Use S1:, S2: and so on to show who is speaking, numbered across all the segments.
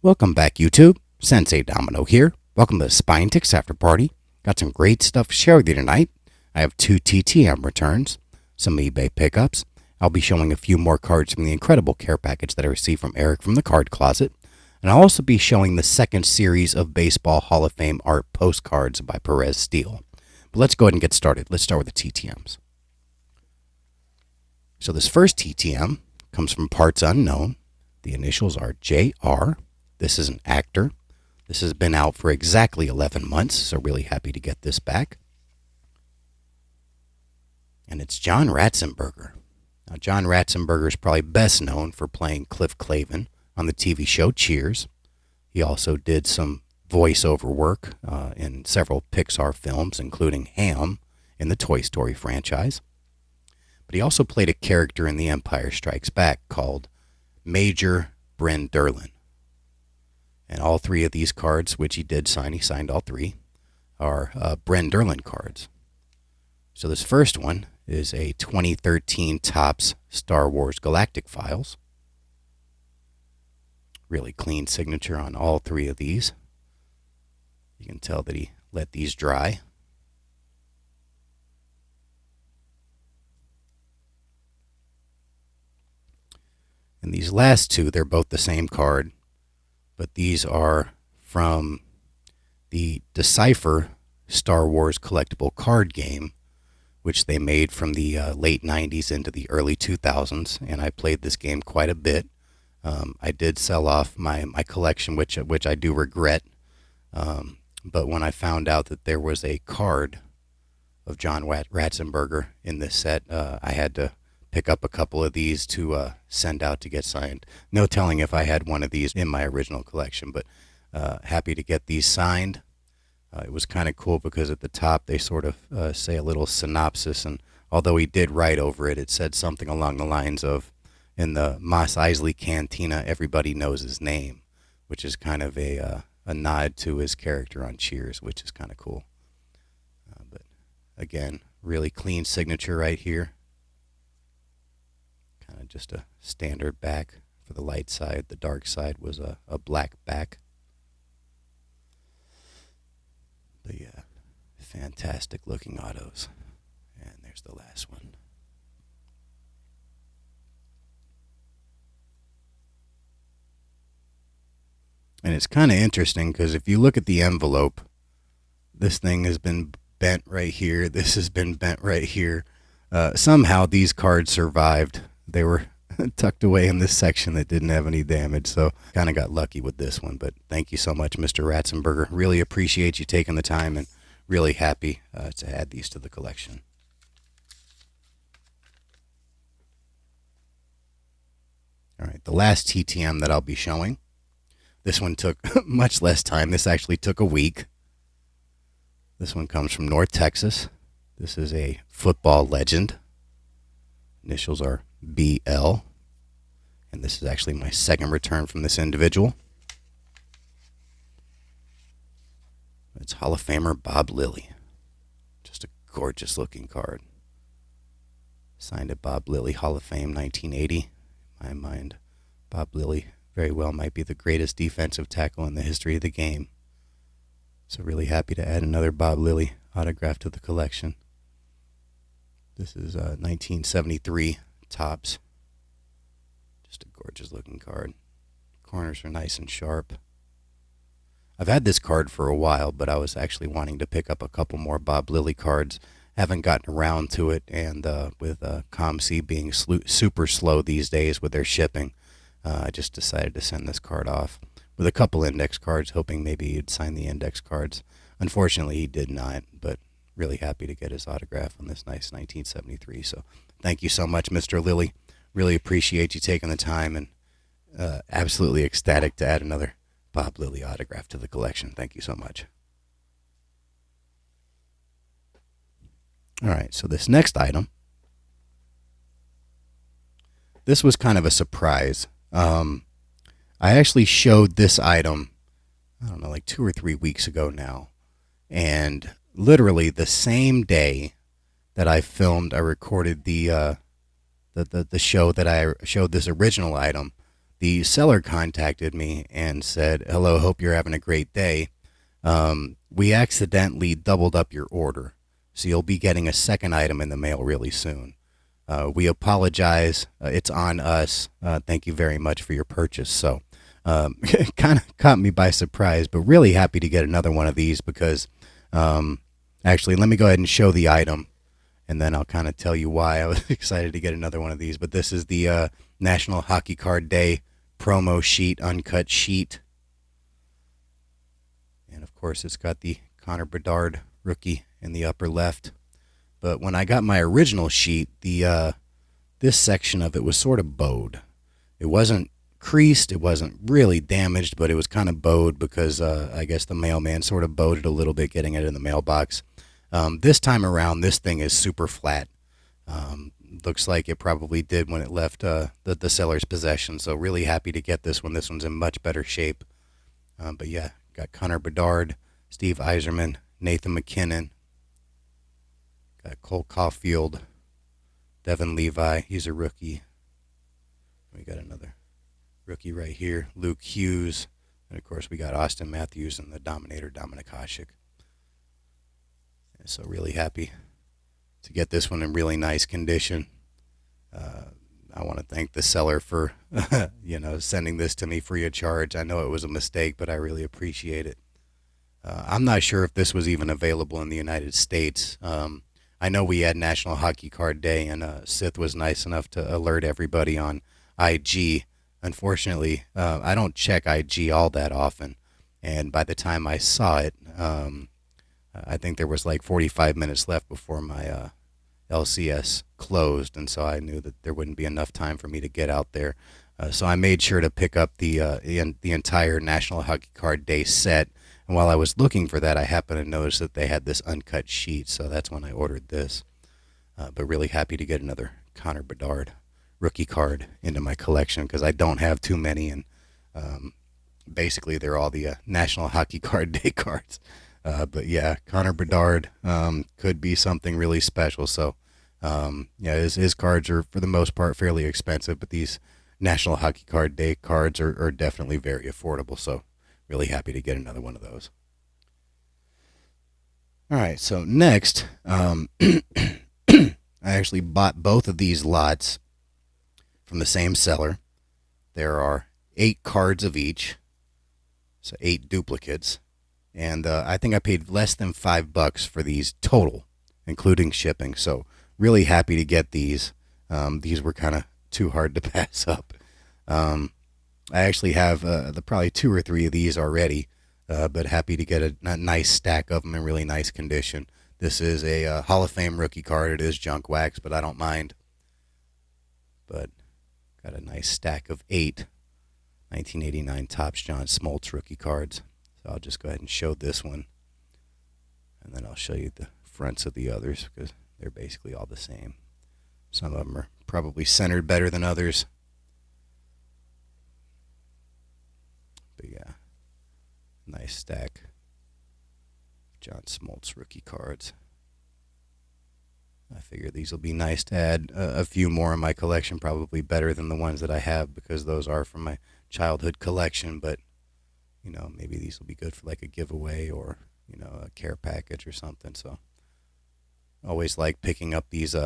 S1: Welcome back, YouTube. Sensei Domino here. Welcome to the Spine Ticks After Party. Got some great stuff to share with you tonight. I have 2 TTM returns, some eBay pickups. I'll be showing a few more cards from the incredible care package that I received from Eric from the Card Closet. And I'll also be showing the second series of Baseball Hall of Fame art postcards by Perez Steele. But let's go ahead and get started. Let's start with the TTMs. So this first TTM comes from Parts Unknown. The initials are JR. This is an actor. This has been out for exactly 11 months, so really happy to get this back. And it's John Ratzenberger. Now, John Ratzenberger is probably best known for playing Cliff Clavin on the TV show Cheers. He also did some voiceover work in several Pixar films, including Ham in the Toy Story franchise. But he also played a character in The Empire Strikes Back called Major Bryn Derlin. And all 3 of these cards, which he did sign, he signed all 3, are Bryn Derlin cards. So this first one is a 2013 Topps Star Wars Galactic Files. Really clean signature on all 3 of these. You can tell that he let these dry. And these last 2, they're both the same card, but these are from the Decipher Star Wars collectible card game, which they made from the late 90s into the early 2000s, and I played this game quite a bit. I did sell off my collection, which I do regret, but when I found out that there was a card of John Ratzenberger in this set, I had to pick up a couple of these to send out to get signed. No telling if I had one of these in my original collection, but happy to get these signed. It was kind of cool because at the top they sort of say a little synopsis, and although he did write over it, it said something along the lines of, in the Mos Eisley Cantina, everybody knows his name, which is kind of a nod to his character on Cheers, which is kind of cool. But again, really clean signature right here. Kind of just a standard back for the light side. The dark side was a black back. But yeah, fantastic looking autos. And there's the last one. And it's kind of interesting because if you look at the envelope, this thing has been bent right here. This has been bent right here. Somehow these cards survived. They were tucked away in this section that didn't have any damage, so kind of got lucky with this one. But thank you so much, Mr. Ratzenberger. Really appreciate you taking the time, and really happy to add these to the collection. All right, the last TTM that I'll be showing. This one took much less time. This actually took a week. This one comes from North Texas. This is a football legend. Initials are BL. And this is actually my second return from this individual. It's Hall of Famer Bob Lilly. Just a gorgeous looking card. Signed at Bob Lilly Hall of Fame 1980. In my mind, Bob Lilly very well might be the greatest defensive tackle in the history of the game. So really happy to add another Bob Lilly autograph to the collection. This is 1973 Topps. Just a gorgeous looking card. Corners are nice and sharp. I've had this card for a while, but I was actually wanting to pick up a couple more Bob Lilly cards. Haven't gotten around to it, and with ComC being super slow these days with their shipping, I just decided to send this card off with a couple index cards, hoping maybe he'd sign the index cards. Unfortunately, he did not, but really happy to get his autograph on this nice 1973. So thank you so much, Mr. Lilly. Really appreciate you taking the time, and absolutely ecstatic to add another Bob Lilly autograph to the collection. Thank you so much. All right, so this next item, this was kind of a surprise. I actually showed this item, I don't know, like 2 or 3 weeks ago now, and literally the same day that I filmed, I recorded the show that I showed this original item. the seller contacted me and said, "Hello, hope you're having a great day. We accidentally doubled up your order, so you'll be getting a second item in the mail really soon. We apologize. It's on us. Thank you very much for your purchase." So kind of caught me by surprise, but really happy to get another one of these because actually, let me go ahead and show the item, and then I'll kind of tell you why I was excited to get another one of these. But this is the National Hockey Card Day promo sheet, uncut sheet. And of course, it's got the Connor Bedard rookie in the upper left. But when I got my original sheet, this section of it was sort of bowed. It wasn't creased, it wasn't really damaged, but it was kind of bowed because I guess the mailman sort of bowed it a little bit getting it in the mailbox. This time around, this thing is super flat. Looks like it probably did when it left the seller's possession. So really happy to get this one. This one's in much better shape. But yeah, got Connor Bedard, Steve Yzerman, Nathan McKinnon. Got Cole Caulfield, Devin Levi. He's a rookie. We got another rookie right here, Luke Hughes. And of course, we got Austin Matthews and the Dominator, Dominik Hasek. And so really happy to get this one in really nice condition. I want to thank the seller for, sending this to me free of charge. I know it was a mistake, but I really appreciate it. I'm not sure if this was even available in the United States. I know we had National Hockey Card Day, and Sith was nice enough to alert everybody on IG. Unfortunately, I don't check IG all that often, and by the time I saw it, I think there was like 45 minutes left before my LCS closed, and so I knew that there wouldn't be enough time for me to get out there. So I made sure to pick up the entire National Hockey Card Day set. And while I was looking for that, I happened to notice that they had this uncut sheet, so that's when I ordered this. But really happy to get another Connor Bedard rookie card into my collection because I don't have too many, and basically they're all the National Hockey Card Day cards. But yeah, Connor Bedard could be something really special. So his cards are for the most part fairly expensive, but these National Hockey Card Day cards are definitely very affordable. So really happy to get another one of those. All right, so next, I actually bought both of these lots from the same seller. There are 8 cards of each, so 8 duplicates. And I think I paid less than $5 for these total, including shipping. So really happy to get these. These were kind of too hard to pass up. I actually have probably 2 or 3 of these already, but happy to get a nice stack of them in really nice condition. This is a Hall of Fame rookie card. It is junk wax, but I don't mind. But got a nice stack of 8 1989 Topps John Smoltz rookie cards. So I'll just go ahead and show this one, and then I'll show you the fronts of the others because they're basically all the same. Some of them are probably centered better than others. But yeah, nice stack. John Smoltz rookie cards. I figure these will be nice to add a few more in my collection, probably better than the ones that I have because those are from my childhood collection. But, maybe these will be good for like a giveaway or, a care package or something. So always like picking up these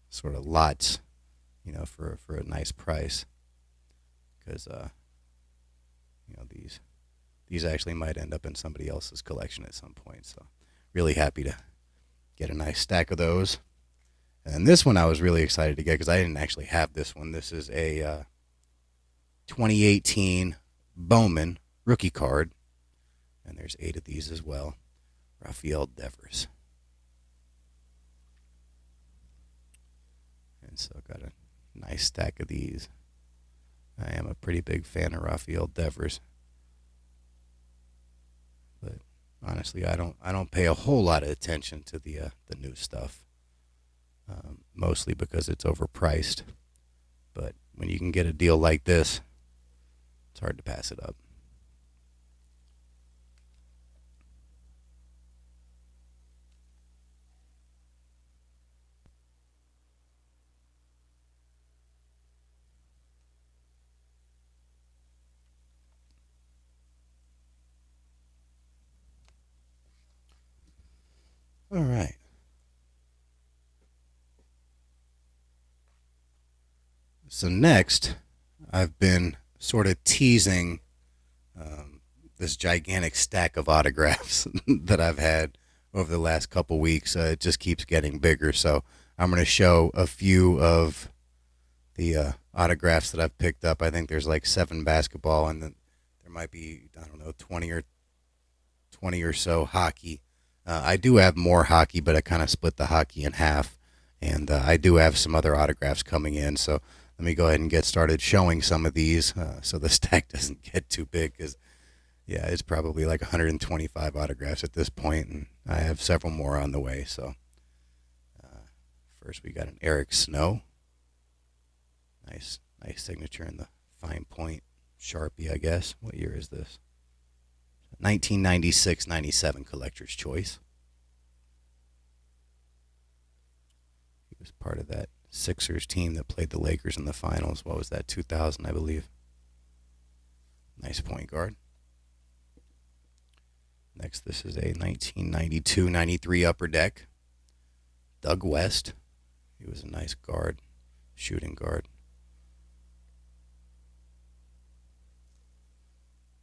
S1: sort of lots, for a nice price because, these actually might end up in somebody else's collection at some point. So really happy to get a nice stack of those. And this one I was really excited to get because I didn't actually have this one. This is a 2018 Bowman rookie card. And there's 8 of these as well. Rafael Devers. And so I've got a nice stack of these. I am a pretty big fan of Rafael Devers. But honestly, I don't pay a whole lot of attention to the new stuff. Mostly because it's overpriced. But when you can get a deal like this, it's hard to pass it up. All right. So next, I've been sort of teasing um, this gigantic stack of autographs that I've had over the last couple weeks. It just keeps getting bigger. So I'm going to show a few of the autographs that I've picked up. I think there's like 7 basketball, and then there might be, I don't know, 20 or so hockey. I do have more hockey, but I kind of split the hockey in half, and I do have some other autographs coming in. So let me go ahead and get started showing some of these, so the stack doesn't get too big. Because yeah, it's probably like 125 autographs at this point, and I have several more on the way. So first, we got an Eric Snow. Nice signature in the fine point Sharpie, I guess. What year is this? 1996-97 Collector's Choice. He was part of that Sixers team that played the Lakers in the finals. What was that, 2000, I believe? Nice point guard. Next, this is a 1992-93 Upper Deck. Doug West. He was a nice guard, shooting guard.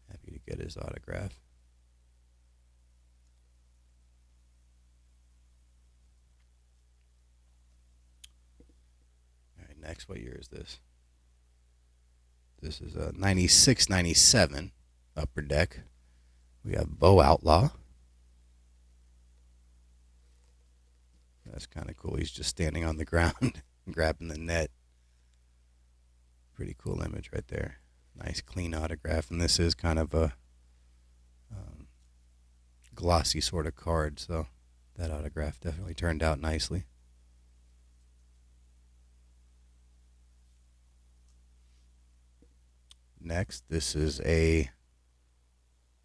S1: Happy to get his autograph. All right, next, what year is this? This is a 96-97 Upper Deck. We have Bo Outlaw. That's kind of cool. He's just standing on the ground grabbing the net. Pretty cool image right there. Nice clean autograph, and this is kind of a glossy sort of card, so that autograph definitely turned out nicely. Next, this is a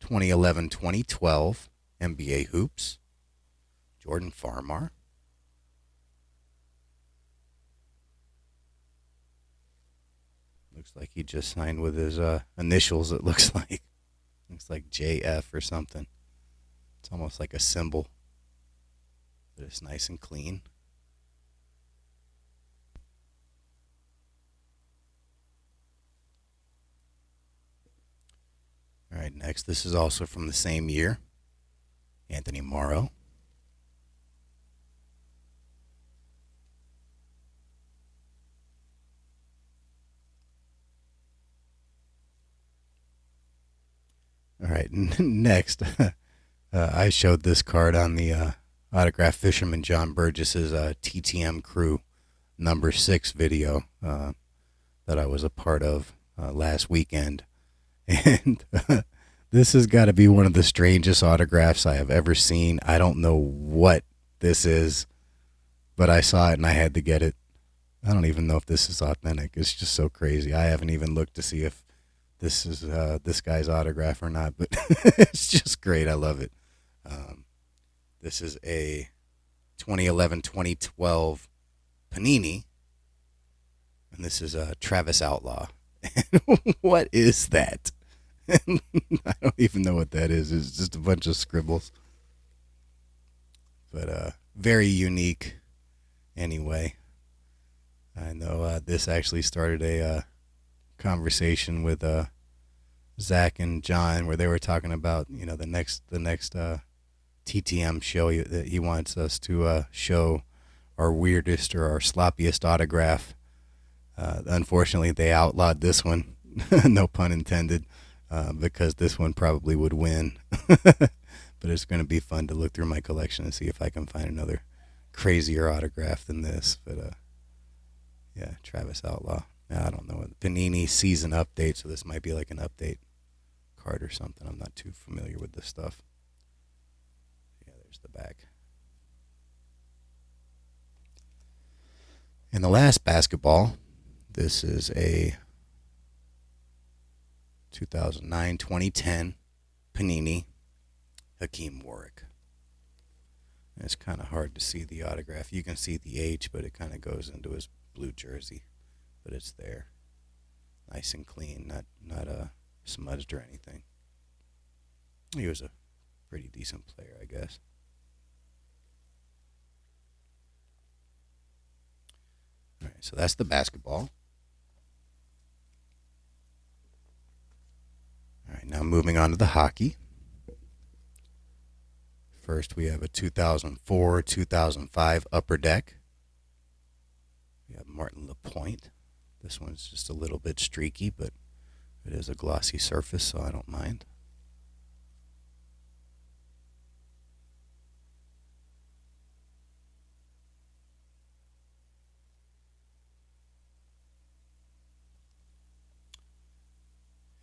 S1: 2011-2012 NBA Hoops, Jordan Farmar. Looks like he just signed with his initials, it looks like. Looks like JF or something. It's almost like a symbol, but it's nice and clean. All right, next, this is also from the same year. Anthony Morrow. All right, next, I showed this card on the Autograph Fisherman John Burgess's TTM Crew #6 video that I was a part of last weekend. And this has got to be one of the strangest autographs I have ever seen. I don't know what this is, but I saw it and I had to get it. I don't even know if this is authentic. It's just so crazy. I haven't even looked to see if this is this guy's autograph or not, but it's just great. I love it. This is a 2011-2012 Panini, and this is Travis Outlaw. What is that? I don't even know what that is. It's just a bunch of scribbles, but very unique. Anyway, I know this actually started a conversation with Zach and John where they were talking about the next TTM show that he wants us to show our weirdest or our sloppiest autograph. Unfortunately, they outlawed this one, no pun intended, because this one probably would win. But it's going to be fun to look through my collection and see if I can find another crazier autograph than this. But yeah, Travis Outlaw. I don't know. Panini season update, so this might be like an update card or something. I'm not too familiar with this stuff. Yeah, there's the back. And the last basketball, this is a 2009-2010 Panini Hakeem Warwick. And it's kind of hard to see the autograph. You can see the H, but it kind of goes into his blue jersey. But it's there. Nice and clean, not smudged or anything. He was a pretty decent player, I guess. All right, so that's the basketball. All right, now moving on to the hockey. First, we have a 2004-2005 Upper Deck. We have Martin LaPointe. This one's just a little bit streaky, but it is a glossy surface, so I don't mind.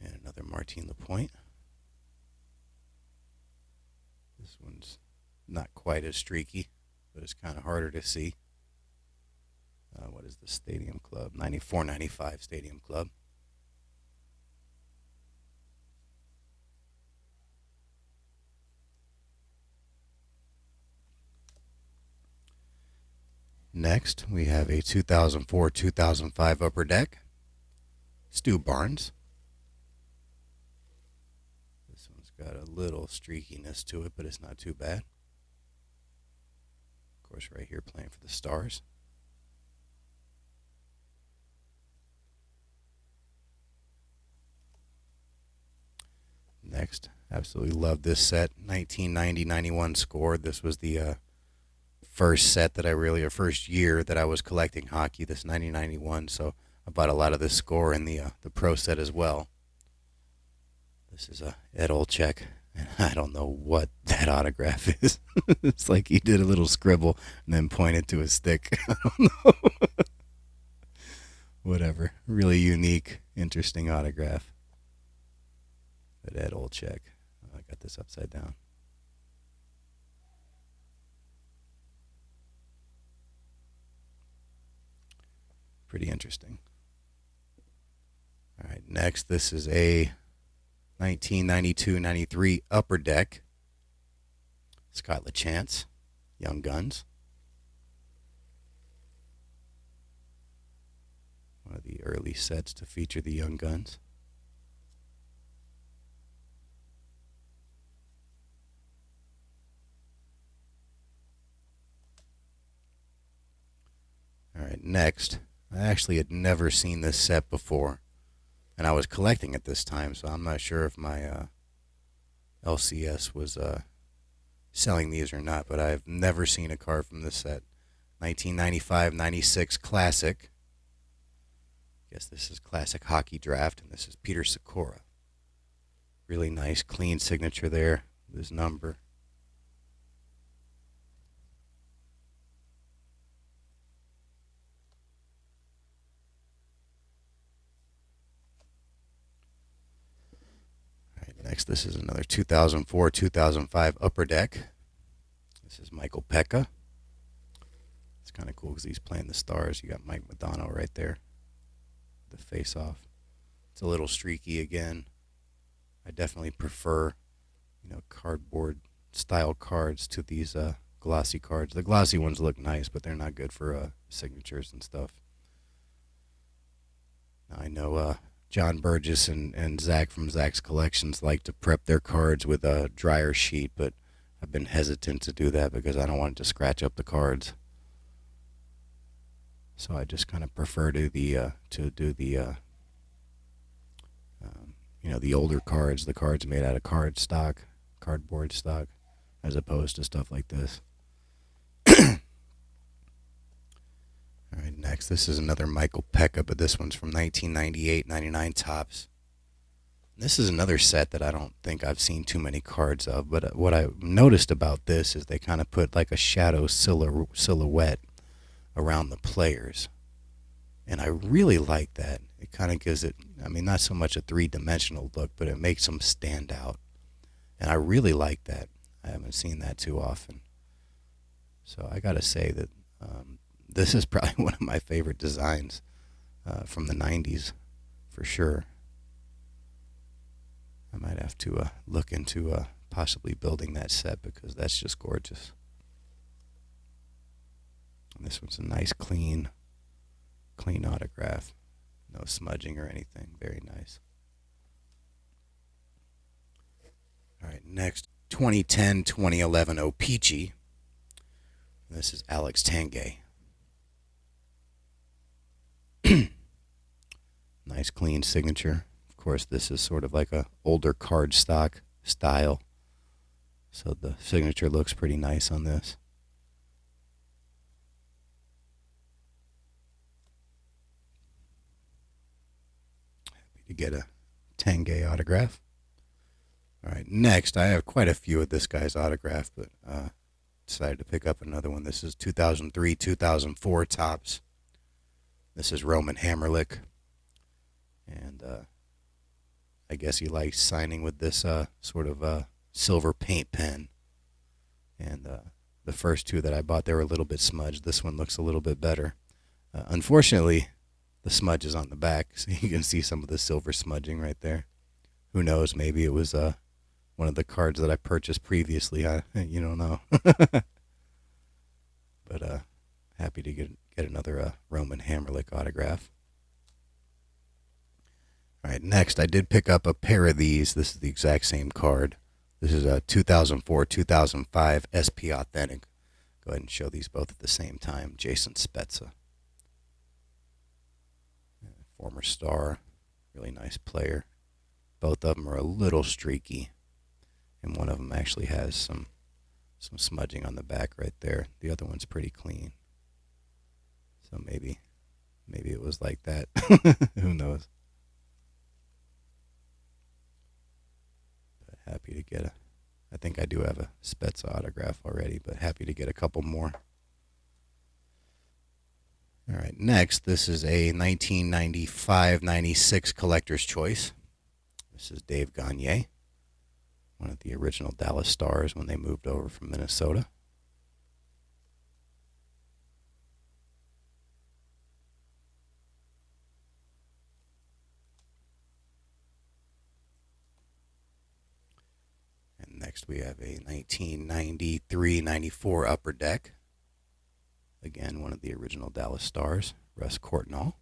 S1: And another Martin LaPointe. This one's not quite as streaky, but it's kind of harder to see. What is the Stadium Club? 94-95 Stadium Club. Next, we have a 2004-2005 Upper Deck. Stu Barnes. This one's got a little streakiness to it, but it's not too bad. Of course, right here playing for the Stars. Next, absolutely love this set. 1990-91 scored. This was the first year that I was collecting hockey. This 90-91. So I bought a lot of this score in the pro set as well. This is a Ed Olczyk, and I don't know what that autograph is. It's like he did a little scribble and then pointed to his stick. I don't know. Whatever. Really unique, interesting autograph. But Ed Olczyk. Oh, I got this upside down. Pretty interesting. All right, next, this is a 1992-93 Upper Deck. Scott LaChance, Young Guns. One of the early sets to feature the Young Guns. All right, next, I actually had never seen this set before, and I was collecting at this time, so I'm not sure if my LCS was selling these or not, but I've never seen a card from this set. 1995-96 Classic. I guess this is Classic Hockey Draft, and this is Peter Sikora. Really nice, clean signature there with his number. Next, this is another 2004-2005 Upper Deck. This is Michael Pekka. It's kind of cool because he's playing the Stars. You got Mike Modano right there. The face-off. It's a little streaky again. I definitely prefer, cardboard-style cards to these glossy cards. The glossy ones look nice, but they're not good for signatures and stuff. Now, I know John Burgess and Zach from Zach's Collections like to prep their cards with a dryer sheet, but I've been hesitant to do that because I don't want it to scratch up the cards. So I just kind of prefer to do the older cards, the cards made out of cardboard stock, as opposed to stuff like this. All right, next, this is another Michael Pekka, but this one's from 1998-99 Topps. This is another set that I don't think I've seen too many cards of, but what I noticed about this is they kind of put like a shadow silhouette around the players, and I really like that. It kind of gives it, not so much a three-dimensional look, but it makes them stand out, and I really like that. I haven't seen that too often. So I got to say that this is probably one of my favorite designs from the 90s, for sure. I might have to look into possibly building that set because that's just gorgeous. And this one's a nice, clean autograph. No smudging or anything. Very nice. All right, next, 2010-2011 O-Pee-Chee. This is Alex Tanguay. Nice clean signature. Of course, this is sort of like a older cardstock style, so the signature looks pretty nice on this. Happy to get a Tanguay autograph. All right, next I have quite a few of this guy's autograph, but decided to pick up another one. This is 2003, 2004 Topps. This is Roman Hammerlick, and I guess he likes signing with this sort of silver paint pen. And the first two that I bought, they were a little bit smudged. This one looks a little bit better. Unfortunately, the smudge is on the back, so you can see some of the silver smudging right there. Who knows? Maybe it was one of the cards that I purchased previously. You don't know. But happy to get another Roman Hammerlick autograph. All right, next I did pick up a pair of these. This is the exact same card. This is a 2004, 2005 SP Authentic. Go ahead and show these both at the same time. Jason Spezza. Former star. Really nice player. Both of them are a little streaky. And one of them actually has some smudging on the back right there. The other one's pretty clean. So maybe it was like that. Who knows? But happy to get I think I do have a Spezza autograph already, but happy to get a couple more. All right, next, this is a 1995-96 Collector's Choice. This is Dave Gagne, one of the original Dallas Stars when they moved over from Minnesota. And next we have a 1993-94 Upper Deck. Again, one of the original Dallas Stars, Russ Courtnall.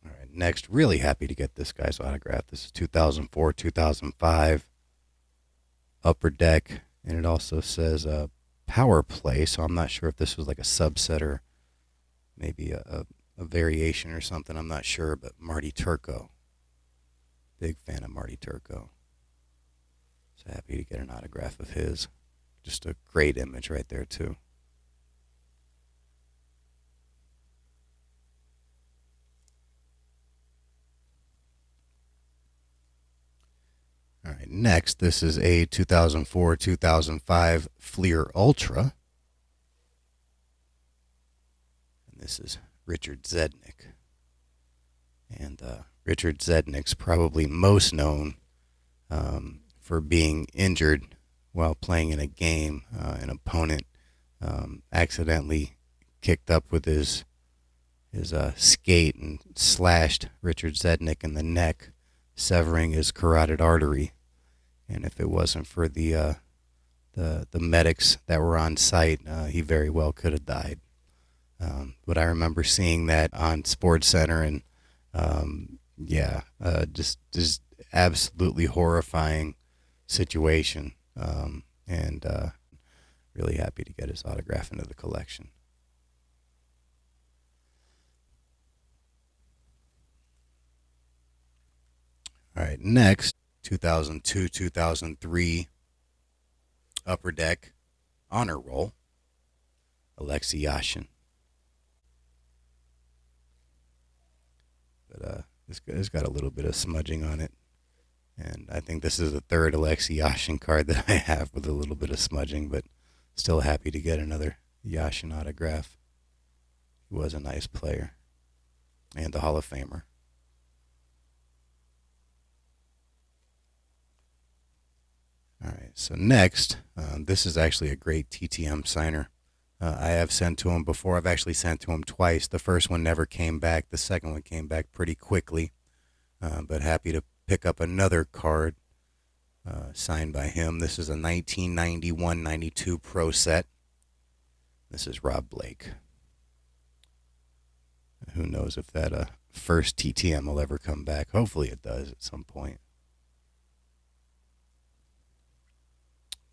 S1: All right, next, really happy to get this guy's autograph. This is 2004, 2005 Upper Deck, and it also says Power Play, so I'm not sure if this was like a subset or maybe a variation or something. I'm not sure, but Marty Turco. Big fan of Marty Turco. So happy to get an autograph of his. Just a great image right there, too. All right, next, this is a 2004-2005 Fleer Ultra. And this is Richard Zednick. And Richard Zednick's probably most known for being injured while playing in a game. An opponent accidentally kicked up with his skate and slashed Richard Zednick in the neck, severing his carotid artery. And if it wasn't for the medics that were on site, he very well could have died. But I remember seeing that on Sports Center, and just absolutely horrifying situation. And really happy to get his autograph into the collection. All right, next, 2002-2003 Upper Deck Honor Roll, Alexei Yashin. But this guy's got a little bit of smudging on it. And I think this is the third Alexei Yashin card that I have with a little bit of smudging, but still happy to get another Yashin autograph. He was a nice player and a Hall of Famer. All right, so next, this is actually a great TTM signer. I have sent to him before. I've actually sent to him twice. The first one never came back. The second one came back pretty quickly. But happy to pick up another card signed by him. This is a 1991-92 Pro Set. This is Rob Blake. Who knows if that first TTM will ever come back. Hopefully it does at some point.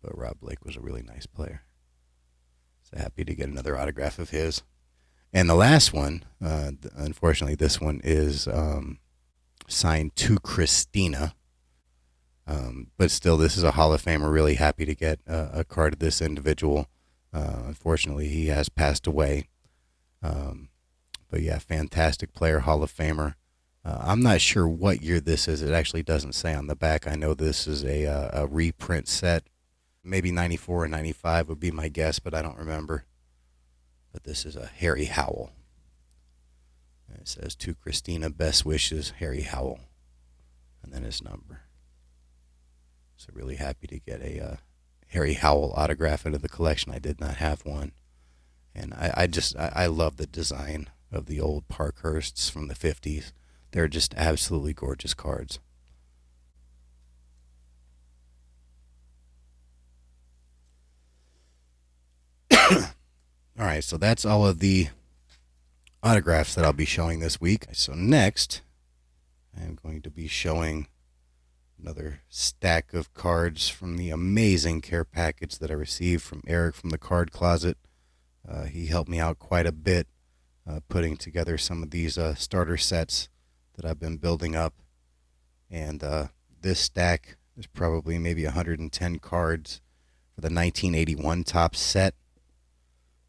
S1: But Rob Blake was a really nice player. So happy to get another autograph of his. And the last one, unfortunately, this one is signed to Christina. But still, this is a Hall of Famer. Really happy to get a card of this individual. Unfortunately, he has passed away. But yeah, fantastic player, Hall of Famer. I'm not sure what year this is. It actually doesn't say on the back. I know this is a reprint set. Maybe 94 or 95 would be my guess, but I don't remember. But this is a Harry Howell. And it says, to Christina, best wishes, Harry Howell. And then his number. So really happy to get a Harry Howell autograph into the collection. I did not have one. And I love the design of the old Parkhursts from the 50s. They're just absolutely gorgeous cards. All right, so that's all of the autographs that I'll be showing this week. So next, I'm going to be showing another stack of cards from the amazing care package that I received from Eric from the Card Closet. He helped me out quite a bit putting together some of these starter sets that I've been building up. And this stack is probably maybe 110 cards for the 1981 top set.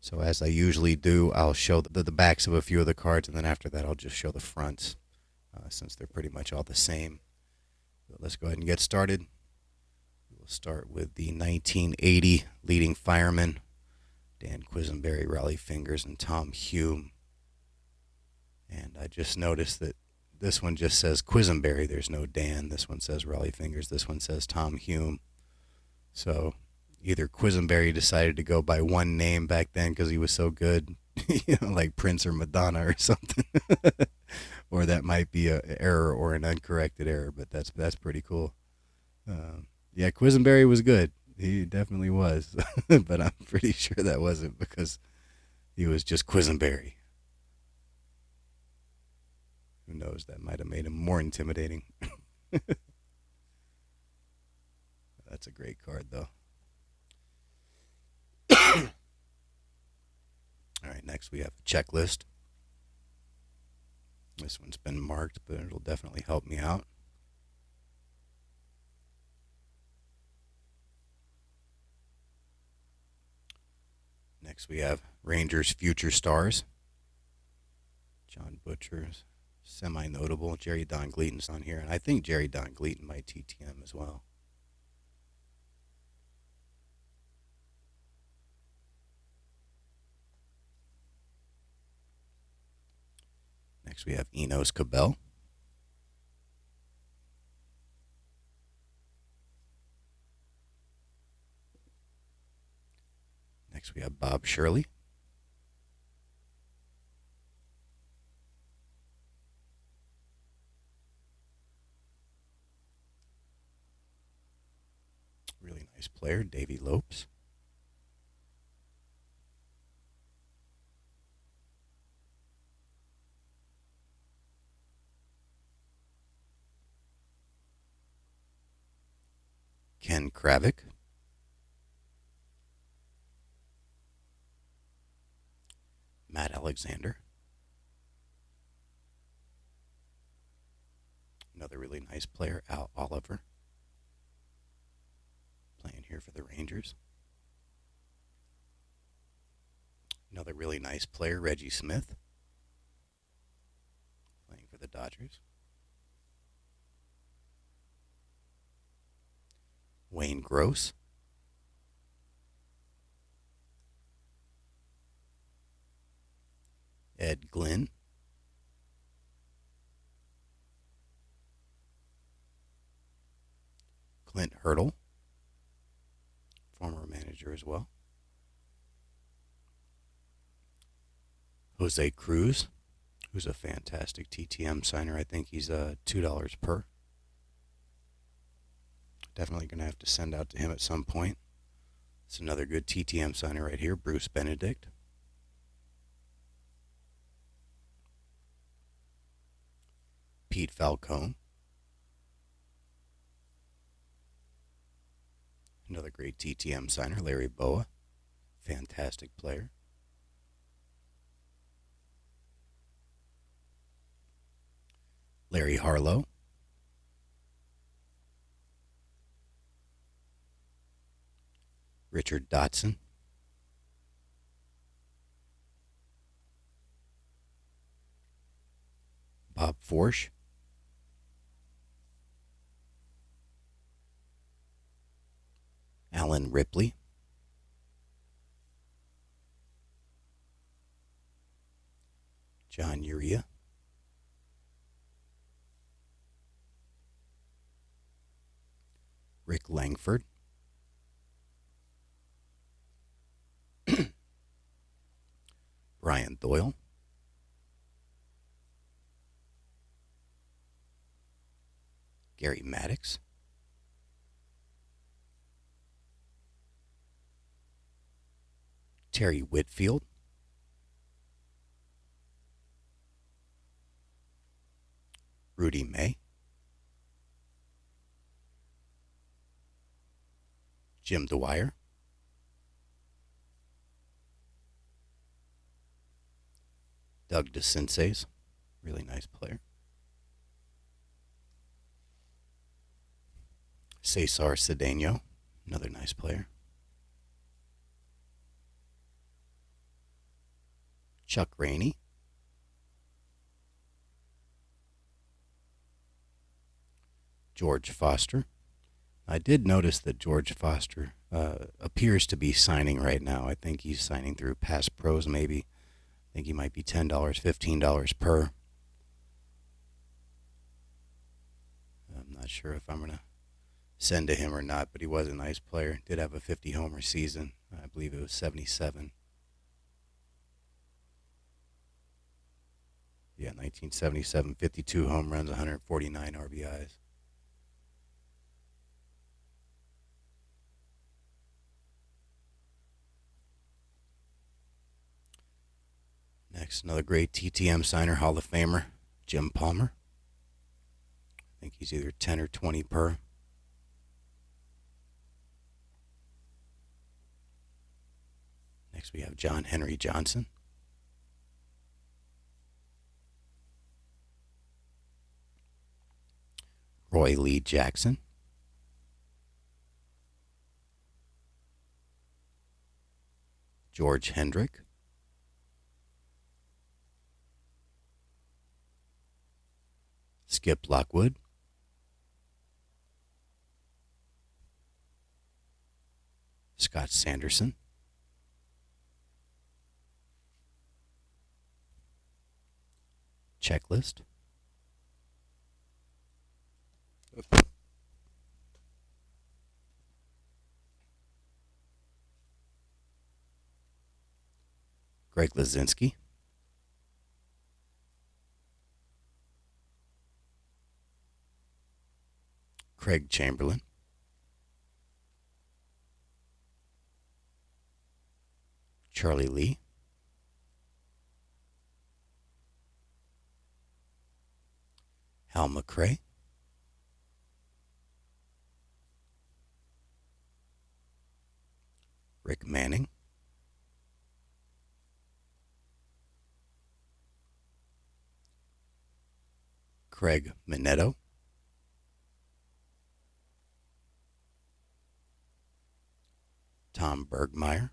S1: So as I usually do, I'll show the backs of a few of the cards, and then after that I'll just show the fronts, since they're pretty much all the same. But let's go ahead and get started. We'll start with the 1980 leading firemen, Dan Quisenberry, Raleigh Fingers, and Tom Hume. And I just noticed that this one just says Quisenberry. There's no Dan. This one says Raleigh Fingers. This one says Tom Hume. So either Quisenberry decided to go by one name back then because he was so good, like Prince or Madonna or something, or that might be an error or an uncorrected error. But that's pretty cool. Yeah, Quisenberry was good. He definitely was, but I'm pretty sure that wasn't because he was just Quisenberry. Who knows? That might have made him more intimidating. That's a great card, though. All right, next we have a checklist. This one's been marked, but it'll definitely help me out. Next we have Rangers Future Stars. John Butcher's semi-notable. Jerry Don Gleaton's on here, and I think Jerry Don Gleaton might TTM as well. Next we have Enos Cabell. Next we have Bob Shirley. Really nice player, Davy Lopes. Ken Kravick. Matt Alexander. Another really nice player, Al Oliver. Playing here for the Rangers. Another really nice player, Reggie Smith. Playing for the Dodgers. Wayne Gross. Ed Glynn. Clint Hurdle, former manager as well. Jose Cruz, who's a fantastic TTM signer. I think he's $2 per. Definitely going to have to send out to him at some point. It's another good TTM signer right here, Bruce Benedict. Pete Falcone. Another great TTM signer, Larry Boa. Fantastic player. Larry Harlow. Richard Dotson. Bob Forsch. Alan Ripley. John Urea. Rick Langford. Brian Doyle. Gary Maddox. Terry Whitfield. Rudy May. Jim Dwyer. Doug DeCinces, really nice player. Cesar Cedeno, another nice player. Chuck Rainey. George Foster. I did notice that George Foster appears to be signing right now. I think he's signing through Pass Pros maybe. I think he might be $10, $15 per. I'm not sure if I'm going to send to him or not, but he was a nice player. Did have a 50 homer season. I believe it was 77. Yeah, 1977, 52 home runs, 149 RBIs. Next, another great TTM signer, Hall of Famer, Jim Palmer. I think he's either 10 or 20 per. Next, we have John Henry Johnson. Roy Lee Jackson. George Hendrick. Skip Lockwood. Scott Sanderson. Checklist. Greg Lazinski. Craig Chamberlain. Charlie Lee. Hal McRae. Rick Manning. Craig Minetto. Tom Bergmeyer.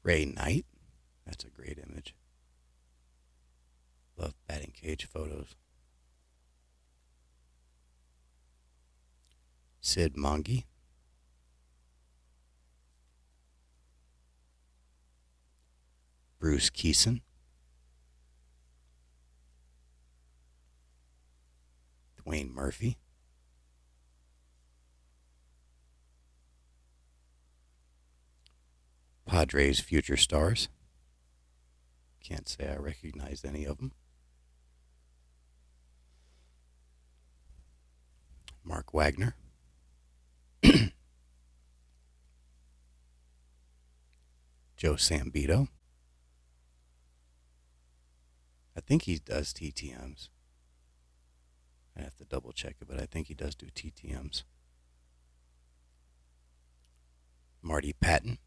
S1: Ray Knight. That's a great image. Love batting cage photos. Sid Monge. Bruce Keeson. Dwayne Murphy. Padres future stars. Can't say I recognized any of them. Mark Wagner. Joe Sambito. I think he does TTMs. I have to double check it, but I think he does do TTMs. Marty Patton.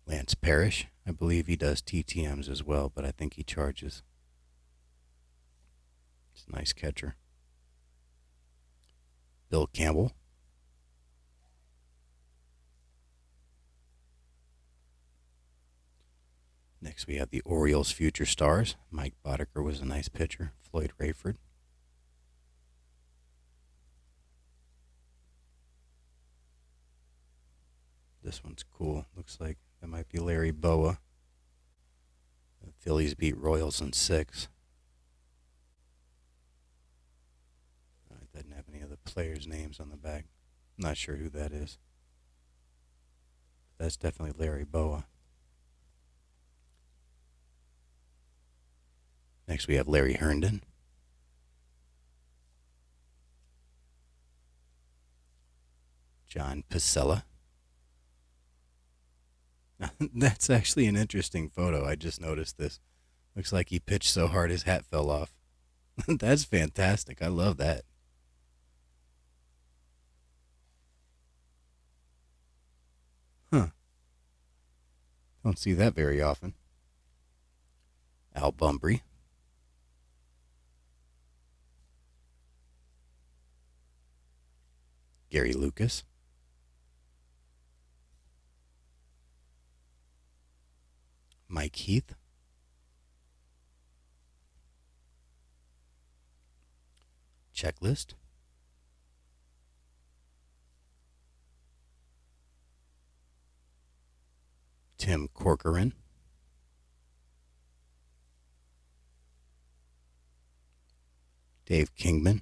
S1: Lance Parrish. I believe he does TTMs as well, but I think he charges. It's a nice catcher. Bill Campbell. Next we have the Orioles' future stars. Mike Boddicker was a nice pitcher. Floyd Rayford. This one's cool. Looks like that might be Larry Boa. The Phillies beat Royals in 6. It doesn't have any of the players' names on the back. I'm not sure who that is. That's definitely Larry Boa. Next we have Larry Herndon. John Pacella. That's actually an interesting photo. I just noticed this. Looks like he pitched so hard his hat fell off. That's fantastic. I love that. Huh. Don't see that very often. Al Bumbry. Gary Lucas. Mike Heath. Checklist. Tim Corcoran. Dave Kingman.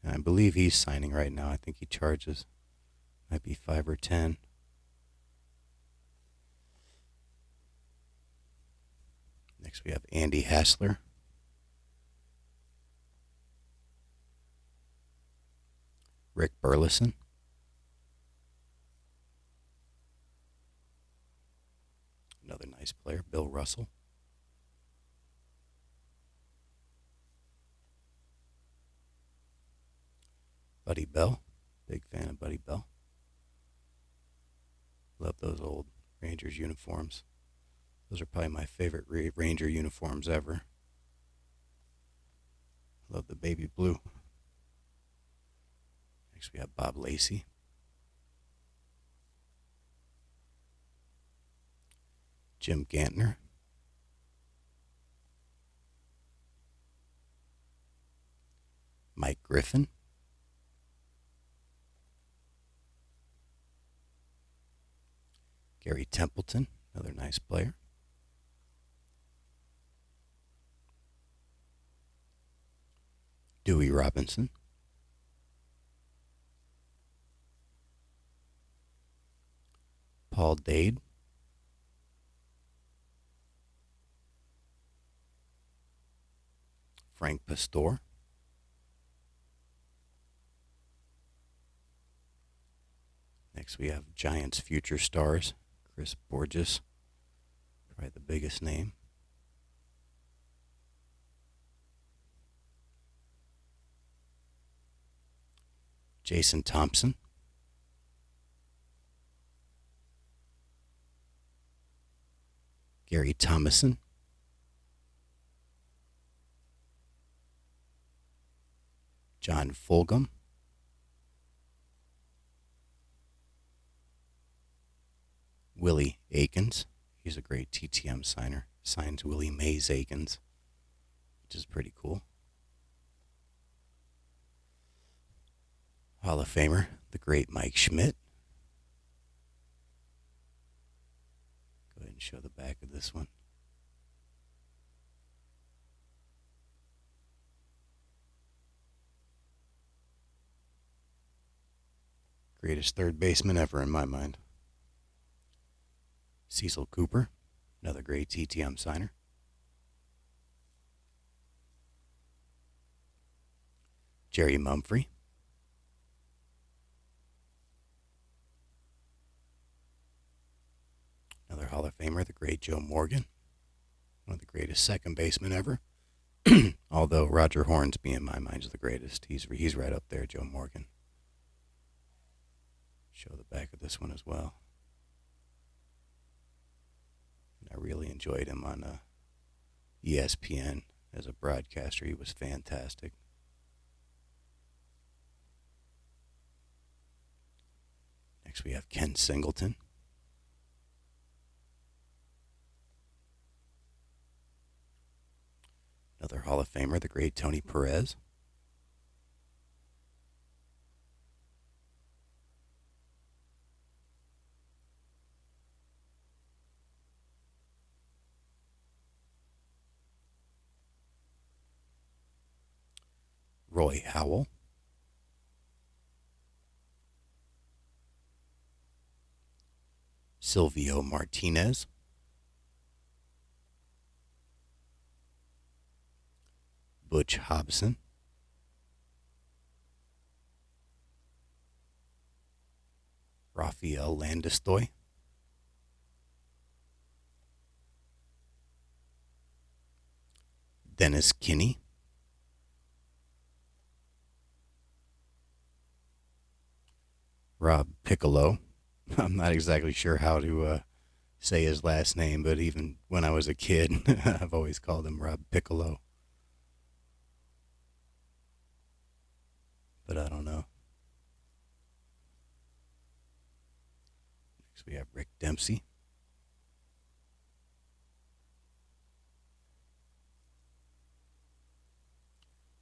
S1: And I believe he's signing right now. I think he charges. Might be 5 or 10. Next we have Andy Hassler. Rick Burleson. Another nice player, Bill Russell. Buddy Bell. Big fan of Buddy Bell. Love those old Rangers uniforms. Those are probably my favorite Ranger uniforms ever. Love the baby blue. Next we have Bob Lacey. Jim Gantner. Mike Griffin. Gary Templeton, another nice player. Dewey Robinson. Paul Dade. Frank Pastore. Next we have Giants future stars. Chris Borges, probably the biggest name. Jason Thompson. Gary Thomason. John Fulgham. Willie Aikens. He's a great TTM signer. Signs Willie Mays Aikens, which is pretty cool. Hall of Famer, the great Mike Schmidt. Go ahead and show the back of this one. Greatest third baseman ever in my mind. Cecil Cooper, another great TTM signer. Jerry Mumphrey. Another Hall of Famer. Joe Morgan, one of the greatest second basemen ever. Although Roger Hornsby, in my mind, is the greatest. He's right up there, Joe Morgan. Show the back of this one as well. And I really enjoyed him on ESPN as a broadcaster. He was fantastic. Next we have Ken Singleton. Another Hall of Famer, the great Tony Perez. Roy Howell. Silvio Martinez. Butch Hobson. Rafael Landistoi. Dennis Kinney. Rob Piccolo. I'm not exactly sure how to say his last name, but even when I was a kid, I've always called him Rob Piccolo. But I don't know. Next we have Rick Dempsey.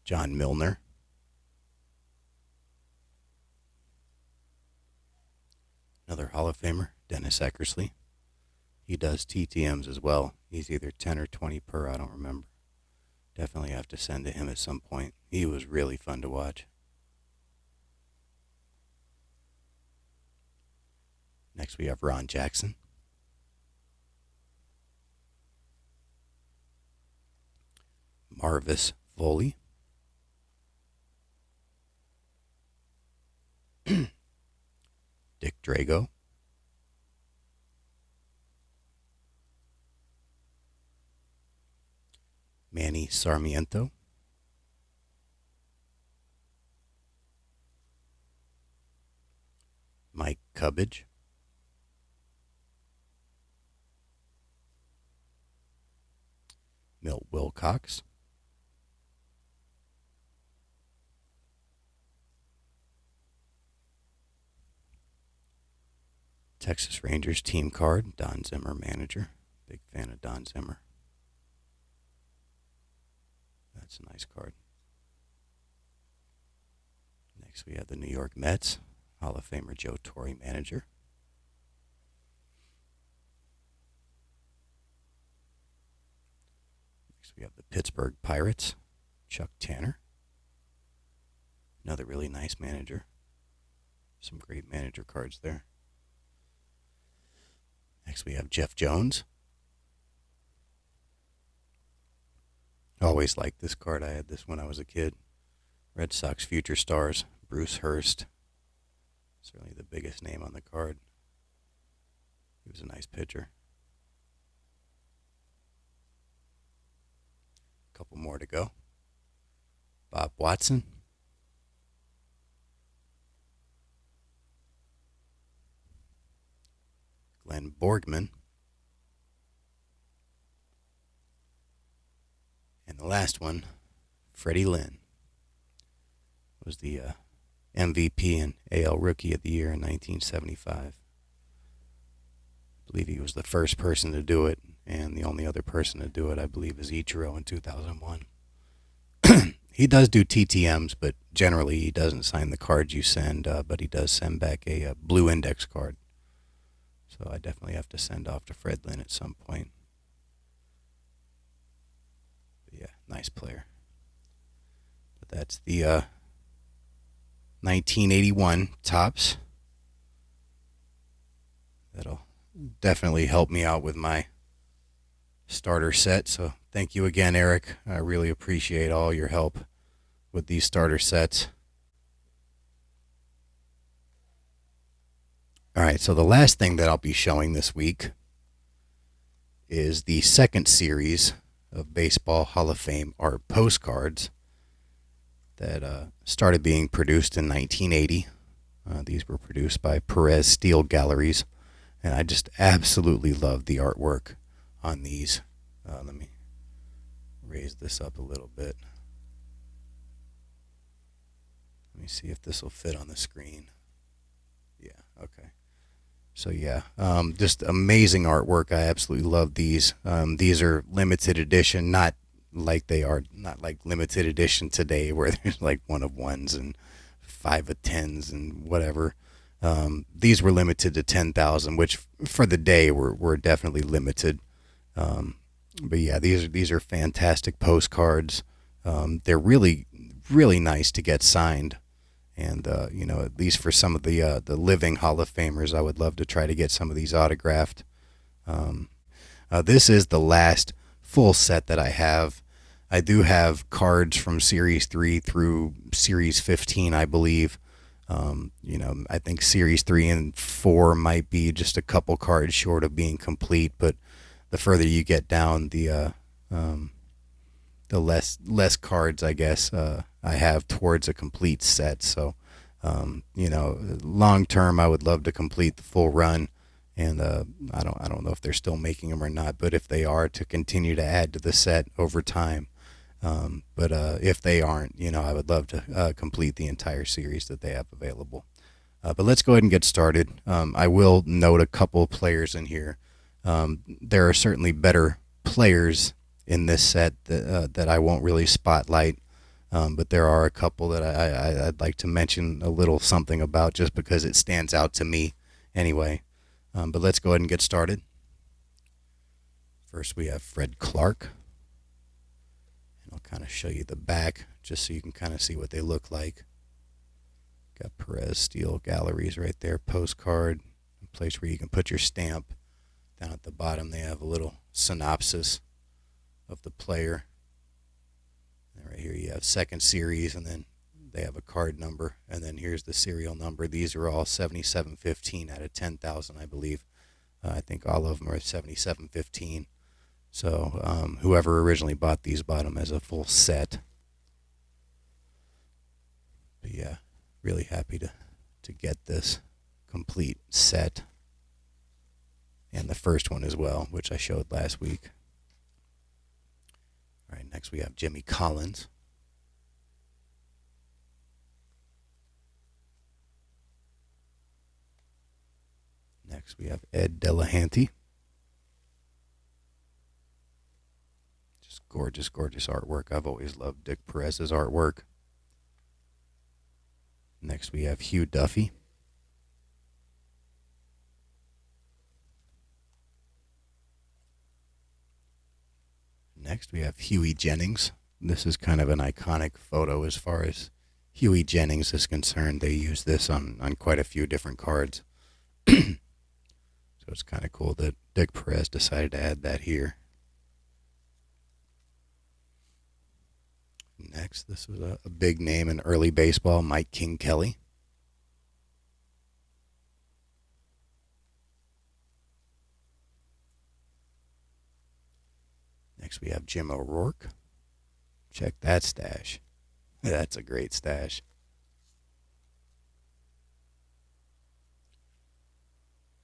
S1: John Milner. Another Hall of Famer, Dennis Eckersley. He does TTMs as well. He's either 10 or 20 per, I don't remember. Definitely have to send to him at some point. He was really fun to watch. Next we have Ron Jackson. Marvis Foley. Dick Drago. Manny Sarmiento. Mike Cubbage. Milt Wilcox. Texas Rangers team card, Don Zimmer manager. Big fan of Don Zimmer. That's a nice card. Next we have the New York Mets, Hall of Famer Joe Torre manager. Next we have the Pittsburgh Pirates, Chuck Tanner. Another really nice manager. Some great manager cards there. Next we have Jeff Jones. Always liked this card. I had this when I was a kid. Red Sox future stars, Bruce Hurst. Certainly the biggest name on the card. He was a nice pitcher. A couple more to go. Bob Watson. Glenn Borgman. And the last one, Freddie Lynn. Was the MVP and AL Rookie of the Year in 1975. I believe he was the first person to do it, and the only other person to do it, I believe, is Ichiro in 2001. He does do TTMs, but generally he doesn't sign the cards you send, but he does send back a blue index card. So I definitely have to send off to Fred Lynn at some point. But yeah, nice player. But that's the 1981 Topps. That'll definitely help me out with my starter set. So thank you again, Eric. I really appreciate all your help with these starter sets. All right, so the last thing that I'll be showing this week is the second series of Baseball Hall of Fame art postcards that started being produced in 1980. These were produced by Perez Steel Galleries, and I just absolutely love the artwork on these. Let me raise this up a little bit. Let me see if this will fit on the screen. Yeah, okay. So yeah, just amazing artwork. I absolutely love these. These are limited edition, not like limited edition today, where there's like one of ones and 5 of 10s and whatever. These were limited to 10,000, which for the day were definitely limited. But yeah, these are fantastic postcards. They're really nice to get signed. And at least for some of the living Hall of Famers, I would love to try to get some of these autographed. This is the last full set that I have. I do have cards from Series 3 through Series 15, I believe. I think Series 3 and 4 might be just a couple cards short of being complete, but the further you get down, the less cards, I guess, I have towards a complete set. So, long term, I would love to complete the full run, and I don't know if they're still making them or not, but if they are, to continue to add to the set over time. But if they aren't, I would love to complete the entire series that they have available. But let's go ahead and get started. I will note a couple of players in here. There are certainly better players in this set that I won't really spotlight, but there are a couple that I'd like to mention a little something about just because it stands out to me anyway. But let's go ahead and get started. First we have Fred Clark. And I'll kind of show you the back just so you can kind of see what they look like. Got Perez Steel Galleries right there, postcard, a place where you can put your stamp. Down at the bottom they have a little synopsis of the player. And right here you have second series, and then they have a card number, and then here's the serial number. These are all 7715 out of 10,000, I believe. I think all of them are 7715. So whoever originally bought these bought them as a full set. But yeah, really happy to get this complete set. And the first one as well, which I showed last week. All right, next we have Jimmy Collins. Next we have Ed Delahanty. Just gorgeous, gorgeous artwork. I've always loved Dick Perez's artwork. Next we have Hugh Duffy. Next we have Huey Jennings. This is kind of an iconic photo as far as Huey Jennings is concerned. They use this on quite a few different cards. So it's kind of cool that Dick Perez decided to add that here. Next, this was a big name in early baseball, Mike King Kelly. Next, we have Jim O'Rourke. Check that stash. That's a great stash.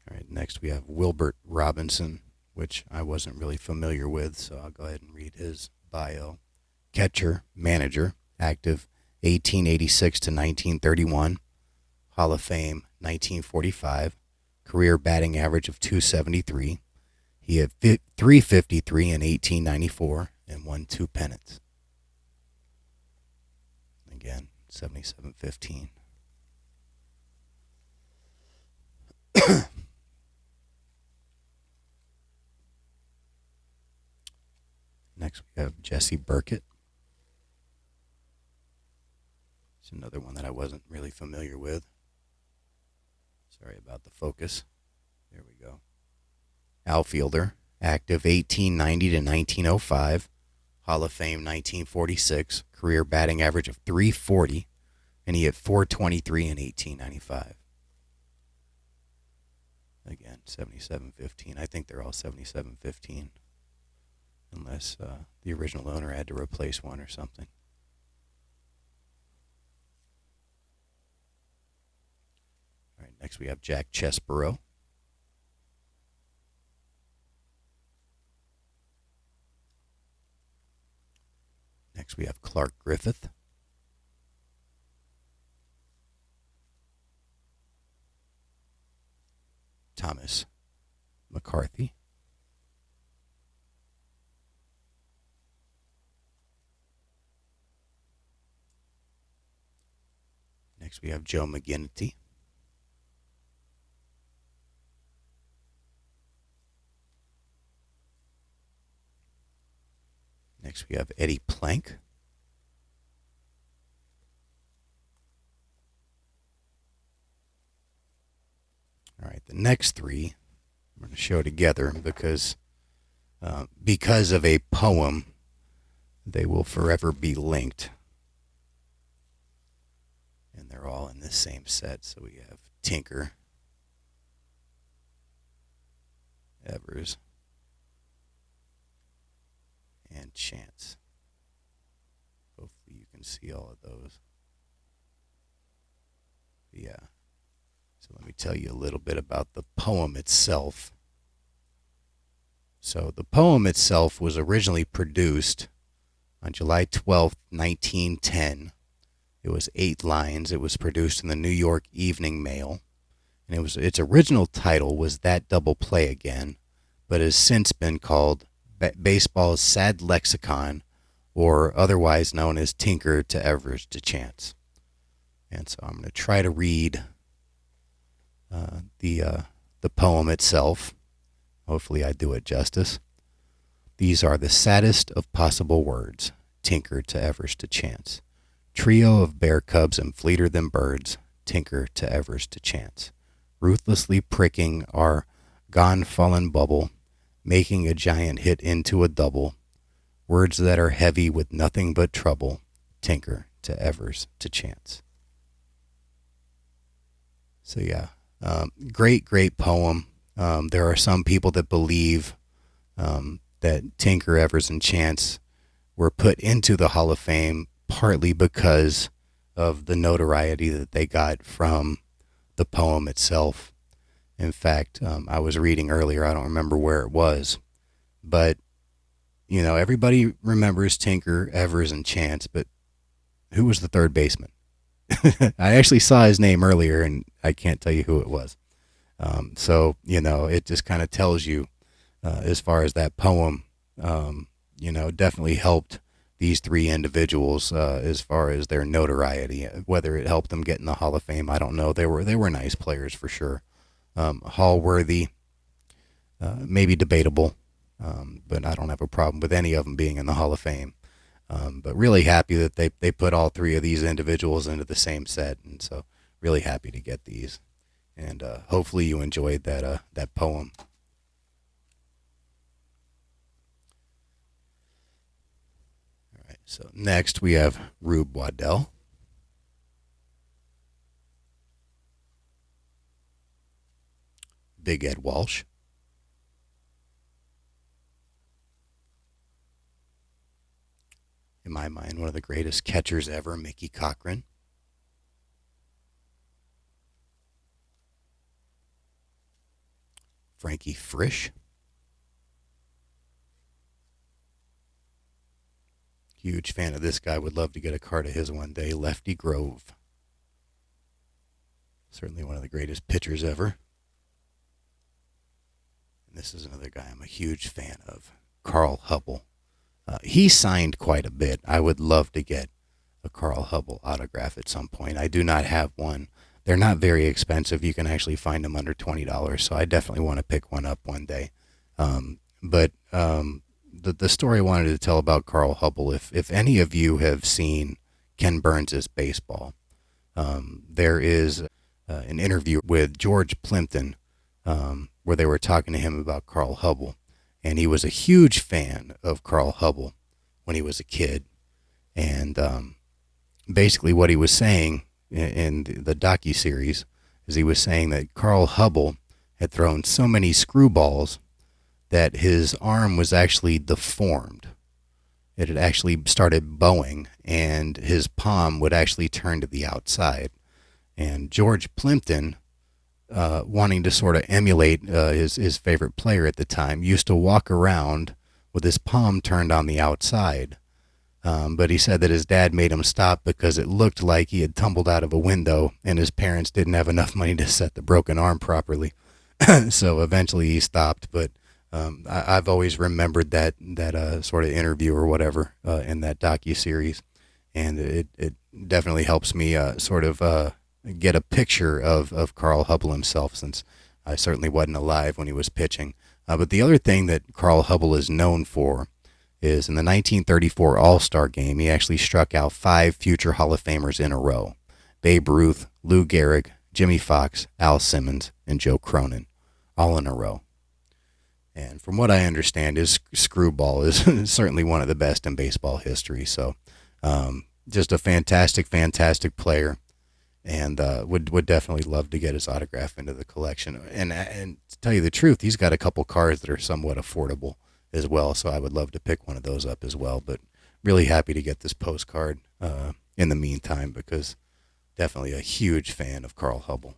S1: All right, next we have Wilbert Robinson, which I wasn't really familiar with, so I'll go ahead and read his bio. Catcher, manager, active 1886 to 1931, Hall of Fame 1945, career batting average of 273. He had 353 in 1894 and won 2 pennants. Again, 7715. Next we have Jesse Burkett. It's another one that I wasn't really familiar with. Sorry about the focus. There we go. Outfielder, active 1890 to 1905, Hall of Fame 1946, career batting average of 340, and he hit 423 in 1895. Again, 7715. I think they're all 7715, unless the original owner had to replace one or something. All right, next we have Jack Chesborough. Next we have Clark Griffith. Thomas McCarthy. Next we have Joe McGinnity. Next we have Eddie Plank. All right, the next three I'm going to show together because of a poem, they will forever be linked. And they're all in this same set. So we have Tinker, Evers, and Chance. Hopefully you can see all of those. Yeah. So let me tell you a little bit about the poem itself. So the poem itself was originally produced on July 12th, 1910. It was 8 lines. It was produced in the New York Evening Mail. And its original title was That Double Play Again, but has since been called Baseball's Sad Lexicon, or otherwise known as Tinker to Evers to Chance. And so I'm going to try to read the poem itself. Hopefully I do it justice. These are the saddest of possible words, Tinker to Evers to Chance. Trio of bear cubs and fleeter than birds, Tinker to Evers to Chance. Ruthlessly pricking our gone fallen bubble, making a giant hit into a double. Words that are heavy with nothing but trouble, Tinker to Evers to Chance. So yeah, great poem. There are some people that believe that Tinker, Evers, and Chance were put into the Hall of Fame partly because of the notoriety that they got from the poem itself. In fact, I was reading earlier, I don't remember where it was, but, you know, everybody remembers Tinker, Evers, and Chance, but who was the third baseman? I actually saw his name earlier, and I can't tell you who it was. So, you know, it just kind of tells you, as far as that poem, you know, definitely helped these three individuals as far as their notoriety. Whether it helped them get in the Hall of Fame, I don't know. They were nice players for sure. Hall worthy, maybe debatable, but I don't have a problem with any of them being in the Hall of Fame. But really happy that they put all three of these individuals into the same set, and so really happy to get these. And hopefully you enjoyed that poem. All right, so next we have Rube Waddell. Big Ed Walsh. In my mind, one of the greatest catchers ever, Mickey Cochran. Frankie Frisch. Huge fan of this guy. Would love to get a card of his one day. Lefty Grove. Certainly one of the greatest pitchers ever. And this is another guy I'm a huge fan of. Carl Hubble. He signed quite a bit. I would love to get a Carl Hubble autograph at some point. I do not have one. They're not very expensive. You can actually find them under $20, so I definitely want to pick one up one day. But the story I wanted to tell about Carl Hubble, if any of you have seen Ken Burns' Baseball, there is an interview with George Plimpton where they were talking to him about Carl Hubble. And he was a huge fan of Carl Hubble when he was a kid. And basically what he was saying in the docuseries is he was saying that Carl Hubble had thrown so many screwballs that his arm was actually deformed. It had actually started bowing, and his palm would actually turn to the outside. And George Plimpton, wanting to sort of emulate his favorite player at the time, used to walk around with his palm turned on the outside. But he said that his dad made him stop because it looked like he had tumbled out of a window and his parents didn't have enough money to set the broken arm properly. So eventually he stopped. But I've always remembered that sort of interview or whatever in that docuseries. And it definitely helps me sort of get a picture of Carl Hubble himself, since I certainly wasn't alive when he was pitching. But the other thing that Carl Hubble is known for is in the 1934 All-Star Game, he actually struck out 5 future Hall of Famers in a row. Babe Ruth, Lou Gehrig, Jimmy Fox, Al Simmons, and Joe Cronin, all in a row. And from what I understand, his screwball is certainly one of the best in baseball history. So just a fantastic, fantastic player, and would definitely love to get his autograph into the collection. And to tell you the truth, he's got a couple cards that are somewhat affordable as well, so I would love to pick one of those up as well. But really happy to get this postcard in the meantime, because definitely a huge fan of Carl Hubble.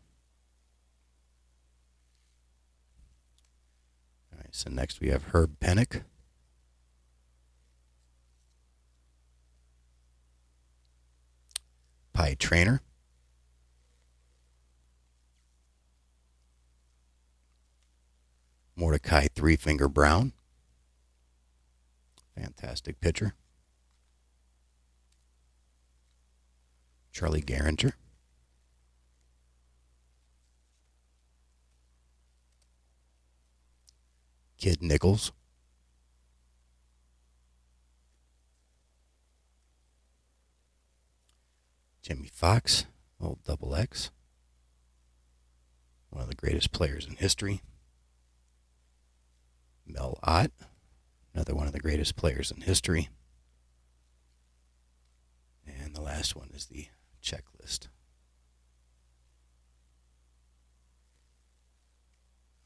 S1: All right, so next we have Herb Pennock. Pie Trainer. Mordecai Three Finger Brown. Fantastic pitcher. Charlie Gehringer. Kid Nichols. Jimmy Fox, old Double X. One of the greatest players in history. Mel Ott, another one of the greatest players in history. And the last one is the checklist.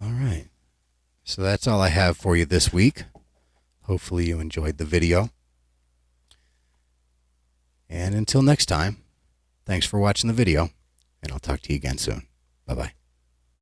S1: All right. So that's all I have for you this week. Hopefully you enjoyed the video. And until next time, thanks for watching the video, and I'll talk to you again soon. Bye-bye.